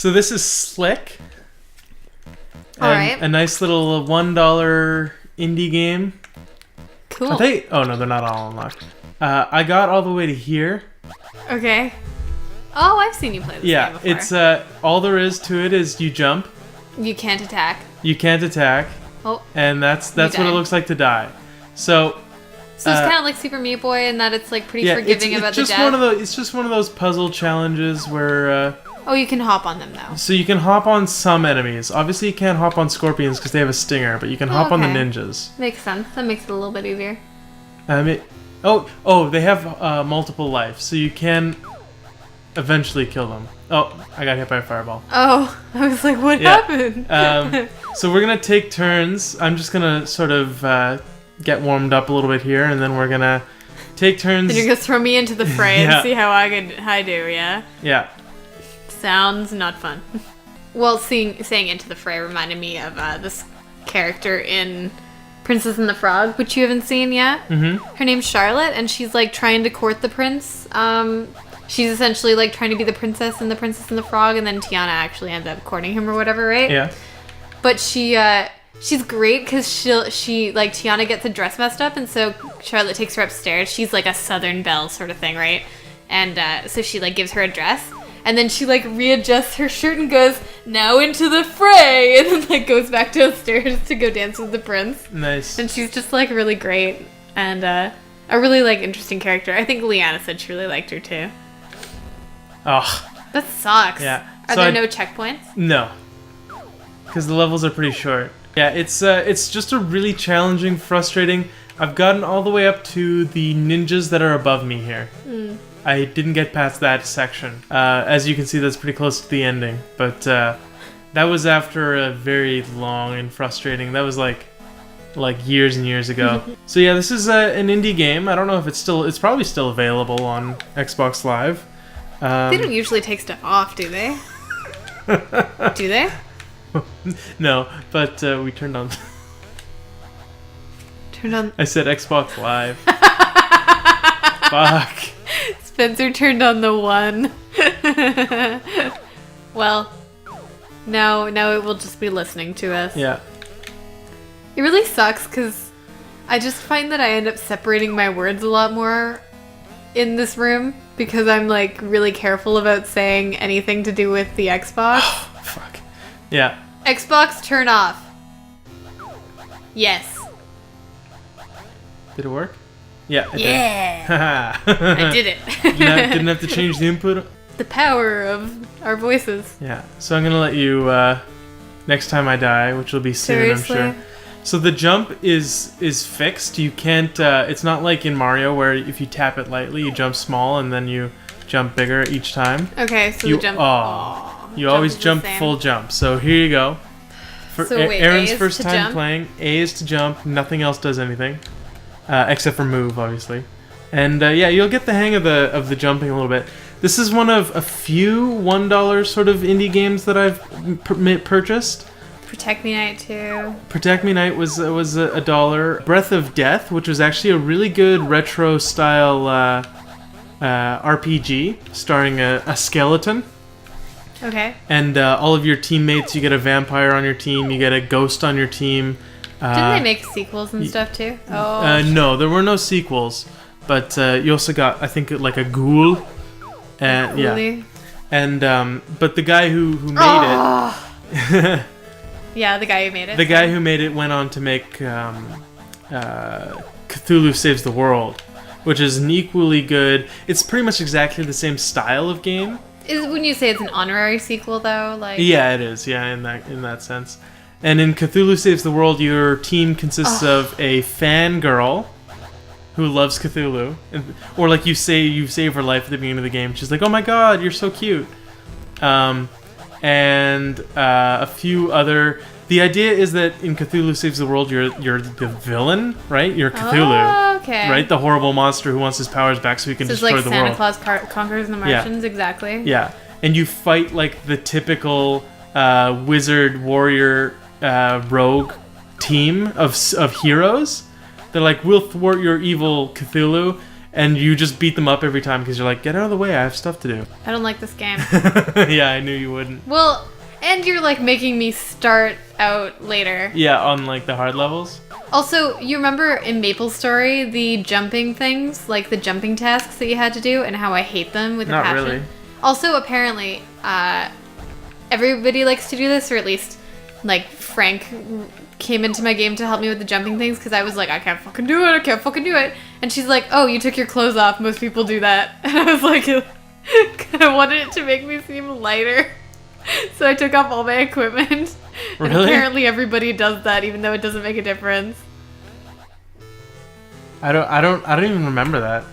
So this is Slick. All right. A nice little $1 indie game. Cool. Oh no, they're not all unlocked. I got all the way to here. Okay. Oh, I've seen you play this game before. It's all there is to it is you jump. You can't attack. Oh. And that's what it looks like to die. So it's kind of like Super Meat Boy in that it's like pretty forgiving about the death. It's just one of those puzzle challenges where. Oh, you can hop on them though. So you can hop on some enemies. Obviously, you can't hop on scorpions because they have a stinger, but you can hop on the ninjas. Makes sense. That makes it a little bit easier. They have multiple life, so you can eventually kill them. Oh, I got hit by a fireball. Oh, I was like, what happened? So we're gonna take turns. I'm just gonna sort of get warmed up a little bit here, and then we're gonna take turns. Then you're gonna throw me into the fray and see how I do, yeah? Yeah. Sounds not fun. Well, saying into the fray reminded me of this character in Princess and the Frog, which you haven't seen yet. Mm-hmm. Her name's Charlotte, and she's like trying to court the prince. She's essentially like trying to be the princess in the Princess and the Frog, and then Tiana actually ends up courting him or whatever, right? Yeah. But she's great because she like Tiana gets a dress messed up, and so Charlotte takes her upstairs. She's like a Southern belle sort of thing, right? And so she like gives her a dress. And then she, like, readjusts her shirt and goes, now into the fray! And then, like, goes back downstairs to go dance with the prince. Nice. And she's just, like, really great. And a really, like, interesting character. I think Leanna said she really liked her, too. Oh. That sucks. Yeah. Are there no checkpoints? No. Because the levels are pretty short. Yeah, it's just a really challenging, frustrating... I've gotten all the way up to the ninjas that are above me here. I didn't get past that section. As you can see, that's pretty close to the ending. But that was after a very long and frustrating... That was like years and years ago. So yeah, this is an indie game. I don't know if it's probably still available on Xbox Live. They don't usually take stuff off, do they? Do they? No, but we turned on... I said Xbox Live. Fuck. Spencer turned on the one. Well, now it will just be listening to us. Yeah. It really sucks because I just find that I end up separating my words a lot more in this room because I'm like really careful about saying anything to do with the Xbox. Fuck. Yeah. Xbox turn off. Yes. Did it work? Yeah. Yeah. I did it. Didn't have to change the input. The power of our voices. Yeah. So I'm gonna let you next time I die, which will be soon, Seriously? I'm sure. So the jump is fixed. You can't. It's not like in Mario where if you tap it lightly, you jump small and then you jump bigger each time. Okay. So the jump. You always jump full jump. So here you go. For Erin's first time playing, A is to jump. Nothing else does anything. Except for move, obviously. And you'll get the hang of the jumping a little bit. This is one of a few $1 sort of indie games that I've purchased. Protect Me Night too. Protect Me Night was $1. Breath of Death, which was actually a really good retro style RPG starring a skeleton. Okay. And all of your teammates, you get a vampire on your team, you get a ghost on your team. Didn't they make sequels and stuff too? No, there were no sequels, but you also got, I think, like a ghoul. Yeah. And but the guy who made it. Yeah, the guy who made it. The guy who made it went on to make Cthulhu Saves the World, which is an equally good. It's pretty much exactly the same style of game. When you say it's an honorary sequel, though, like. Yeah, it is. Yeah, in that sense. And in Cthulhu Saves the World, your team consists of a fangirl who loves Cthulhu. Or like you save her life at the beginning of the game. She's like, oh my god, you're so cute. And a few other... The idea is that in Cthulhu Saves the World, you're the villain, right? You're Cthulhu. Oh, okay. Right? The horrible monster who wants his powers back so he can destroy the world. It's like Santa Claus Conquers the Martians, exactly. Yeah. And you fight like the typical wizard, warrior... rogue team of heroes. They're like, we'll thwart your evil Cthulhu, and you just beat them up every time because you're like, get out of the way, I have stuff to do. I don't like this game. Yeah, I knew you wouldn't. Well, and you're like making me start out later. Yeah, on like the hard levels. Also, you remember in Maple Story the jumping things, like the jumping tasks that you had to do, and how I hate them with a passion? Not really. Also, apparently, everybody likes to do this, or at least, like, Frank came into my game to help me with the jumping things, because I was like, I can't fucking do it. And she's like, oh, you took your clothes off. Most people do that. And I was like, I wanted it to make me seem lighter. So I took off all my equipment. Really? And apparently everybody does that, even though it doesn't make a difference. I don't even remember that.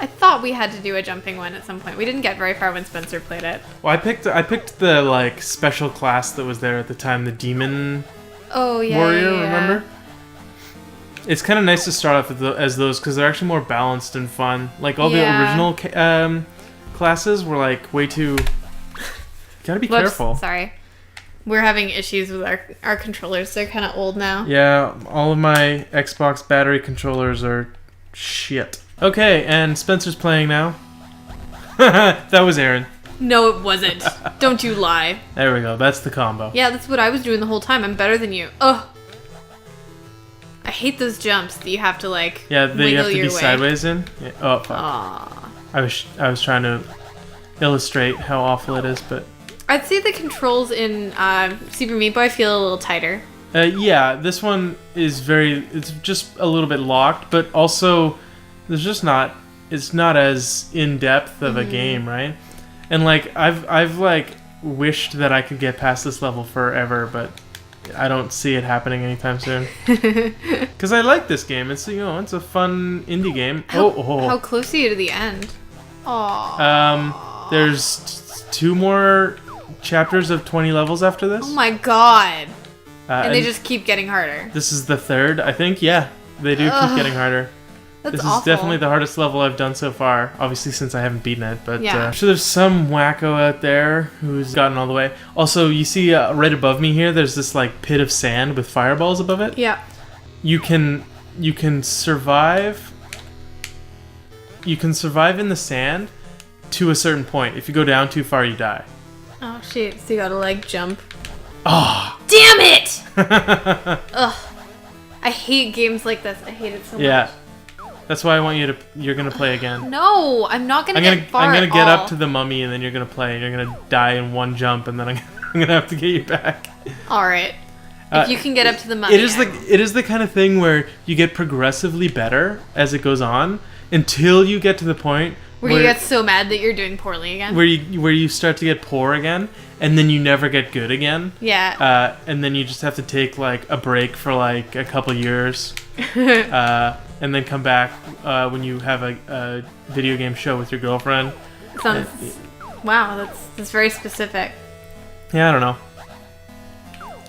I thought we had to do a jumping one at some point. We didn't get very far when Spencer played it. Well, I picked the like special class that was there at the time, the demon warrior. Remember? It's kind of nice to start off with as those because they're actually more balanced and fun. Like all the original classes were like way too. Gotta be careful. Sorry. We're having issues with our controllers. They're kind of old now. Yeah, all of my Xbox battery controllers are shit. Okay, and Spencer's playing now. That was Erin. No, it wasn't. Don't you lie. There we go. That's the combo. Yeah, that's what I was doing the whole time. I'm better than you. Ugh. I hate those jumps that you have to like. Yeah, that you have to be way. Sideways in. Yeah. Oh fuck. Aww. I was trying to illustrate how awful it is, but. I'd say the controls in Super Meat Boy feel a little tighter. Yeah, this one is it's just a little bit locked, but also there's just not, it's not as in-depth of a game, right? And like, I've like wished that I could get past this level forever, but I don't see it happening anytime soon. Because I like this game. It's, it's a fun indie game. How close are you to the end? Aww. There's 2 more chapters of 20 levels after this. Oh my god. And they just keep getting harder. This is the 3rd, I think. Yeah, they do keep getting harder. That's this awful. is definitely the hardest level I've done so far. Obviously, since I haven't beaten it. But yeah. I'm sure there's some wacko out there who's gotten all the way. Also, you see right above me here, there's this like pit of sand with fireballs above it. Yeah. You can survive. You can survive in the sand to a certain point. If you go down too far, you die. Oh shit! So you gotta like jump. Oh! Damn it! Ugh! I hate games like this. I hate it so much. Yeah, that's why I want you're gonna play again. No, I'm not gonna get far. I'm gonna at get all. up to the mummy, and then you're gonna play. And you're gonna die in one jump, and then I'm gonna have to get you back. All right. If you can get up to the mummy. It is the kind of thing where you get progressively better as it goes on until you get to the point where you get so mad that you're doing poorly again. Where you start to get poor again, and then you never get good again. Yeah. And then you just have to take like a break for like a couple years, and then come back when you have a video game show with your girlfriend. Wow, that's very specific. Yeah, I don't know.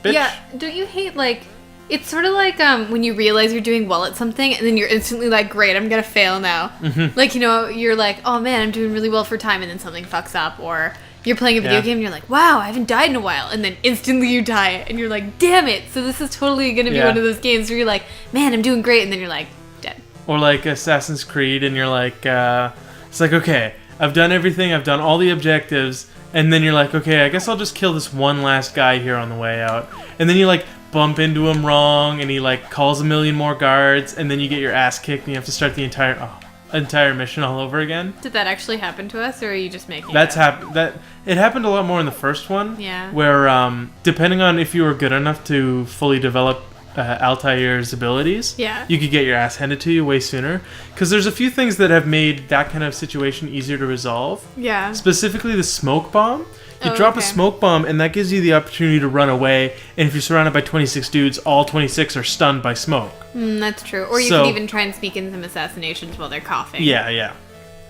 Bitch. Yeah, don't you hate like? It's sort of like when you realize you're doing well at something and then you're instantly like, great, I'm gonna fail now. Mm-hmm. Like, you're like, oh man, I'm doing really well for time, and then something fucks up. Or you're playing a video game and you're like, wow, I haven't died in a while, and then instantly you die and you're like, damn it. So this is totally gonna be one of those games where you're like, man, I'm doing great, and then you're like, dead. Or like Assassin's Creed, and you're like, it's like, okay, I've done everything, I've done all the objectives, and then you're like, okay, I guess I'll just kill this one last guy here on the way out. And then you like bump into him wrong, and he like calls a million more guards, and then you get your ass kicked, and you have to start the entire mission all over again. Did that actually happen to us, or are you just making it happened? It happened a lot more in the first one. Yeah. Where depending on if you were good enough to fully develop Altair's abilities, you could get your ass handed to you way sooner. Because there's a few things that have made that kind of situation easier to resolve. Yeah. Specifically the smoke bomb. You drop a smoke bomb, and that gives you the opportunity to run away. And if you're surrounded by 26 dudes, all 26 are stunned by smoke. That's true. Or you could even try and sneak in some assassinations while they're coughing. Yeah.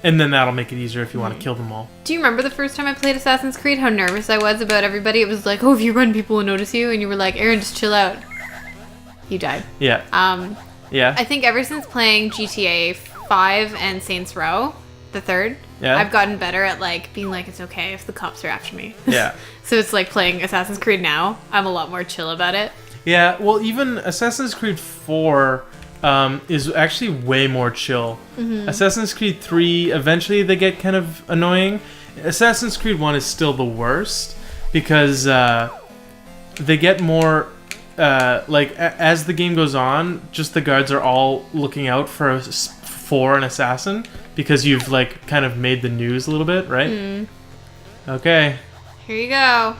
And then that'll make it easier if you want to kill them all. Do you remember the first time I played Assassin's Creed, how nervous I was about everybody? It was like, oh, if you run, people will notice you. And you were like, Erin, just chill out. You died. Yeah. Yeah. I think ever since playing GTA 5 and Saints Row, the 3rd, I've gotten better at like being like, it's okay if the cops are after me. Yeah. So it's like playing Assassin's Creed now. I'm a lot more chill about it. Yeah, well, even Assassin's Creed 4 is actually way more chill. Assassin's Creed 3, eventually they get kind of annoying. Assassin's Creed 1 is still the worst because they get more... as the game goes on, just the guards are all looking out for an assassin because you've like kind of made the news a little bit, right? Okay. Here you go.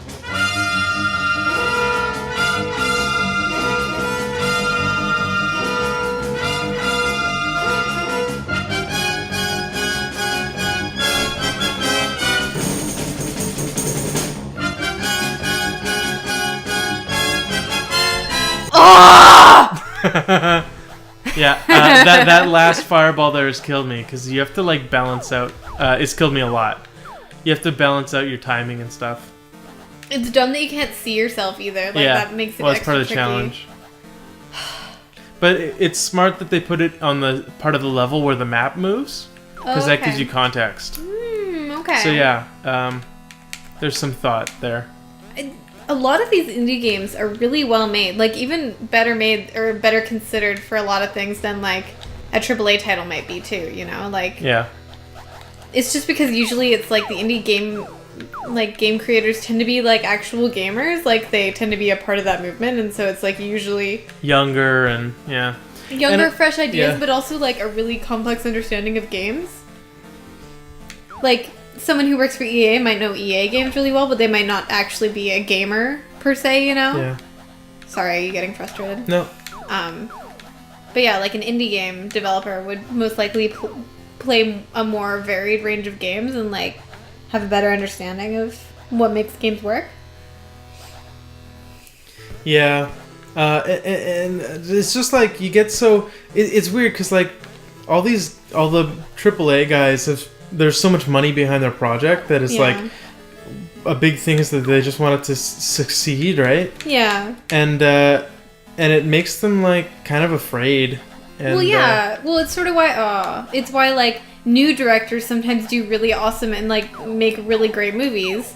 Yeah, that last fireball there has killed me because you have to like balance out. It's killed me a lot. You have to balance out your timing and stuff. It's dumb that you can't see yourself either. Like that makes it well, it's extra part of the tricky. challenge. But it's smart that they put it on the part of the level where the map moves because that gives you context. Okay. So yeah, there's some thought there. A lot of these indie games are really well made, like even better made or better considered for a lot of things than like a AAA title might be too, you know? Like yeah. It's just because usually it's like the indie game game creators tend to be like actual gamers, like they tend to be a part of that movement, and so it's like usually younger and fresh ideas, but also like a really complex understanding of games. Like someone who works for EA might know EA games really well, but they might not actually be a gamer per se, you know? Yeah. Sorry, are you getting frustrated? No. But yeah, like an indie game developer would most likely play a more varied range of games and like have a better understanding of what makes games work. Yeah. And it's just like you get so... It's weird because like all the AAA guys there's so much money behind their project that it's like a big thing is that they just want it to succeed, right? Yeah. And it makes them like kind of afraid. And, well, it's sort of why it's why like new directors sometimes do really awesome and like make really great movies,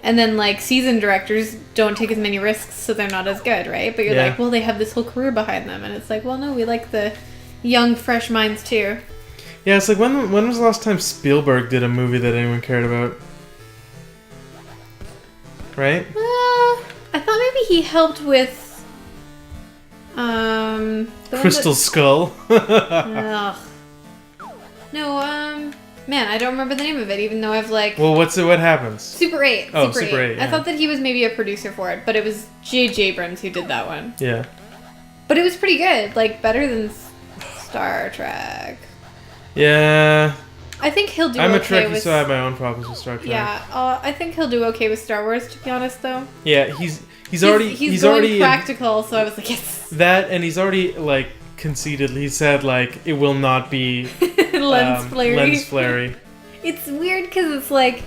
and then like seasoned directors don't take as many risks, so they're not as good, right? But you're like, well, they have this whole career behind them, and it's like, well, no, we like the young, fresh minds too. Yeah, it's like when was the last time Spielberg did a movie that anyone cared about? Right? I thought maybe he helped with Crystal Skull. Ugh. No, man, I don't remember the name of it, even though I've like... Well, what happens? Super 8. Oh, Super 8, yeah. I thought that he was maybe a producer for it, but it was J.J. Abrams who did that one. Yeah. But it was pretty good, like better than Star Trek. Yeah. I think he'll do I'm okay a Trekkie, with... so I have my own problems with Star Trek. Yeah, I think he'll do okay with Star Wars, to be honest, though. Yeah, he's going already practical, so I was like, yes. That, and he's already like conceded. He said like it will not be lens flary. It's weird because it's like,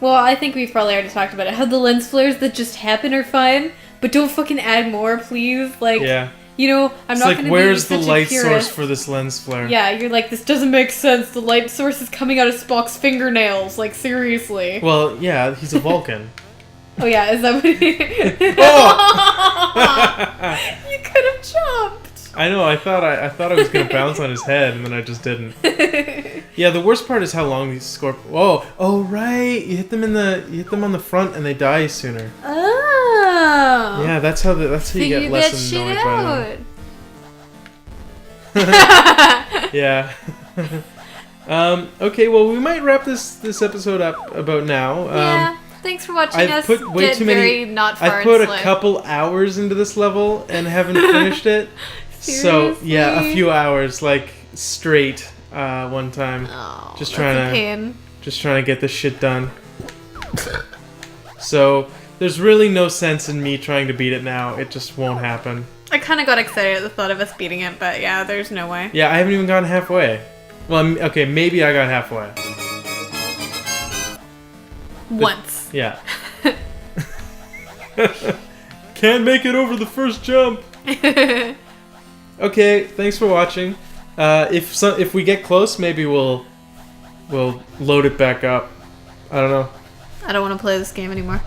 well, I think we've probably already talked about it. How the lens flares that just happen are fine, but don't fucking add more, please. Like, yeah. You know, I'm not going to be where's such the light a purist. source for this lens flare? Yeah, you're like, this doesn't make sense. The light source is coming out of Spock's fingernails. Like, seriously. Well, yeah, he's a Vulcan. Oh, yeah, is that what he... Oh! You could have jumped. I know, I thought I was going to bounce on his head, and then I just didn't. Yeah, the worst part is how long these scorpions... Oh, right! You hit them on the front, and they die sooner. Oh! Yeah, that's how you get less annoyed by them. Yeah. Okay, well, we might wrap this episode up about now. Yeah. Thanks for watching us put way get too many, very not far I've put and a slow. couple hours into this level and haven't finished it. So, yeah, a few hours, like, straight one time. Oh, just pain. trying to get this shit done. So, there's really no sense in me trying to beat it now. It just won't happen. I kind of got excited at the thought of us beating it, but yeah, there's no way. Yeah, I haven't even gotten halfway. Well, okay, maybe I got halfway. Once. Yeah. Can't make it over the first jump. Okay, thanks for watching. If we get close, maybe we'll load it back up. I don't know. I don't want to play this game anymore.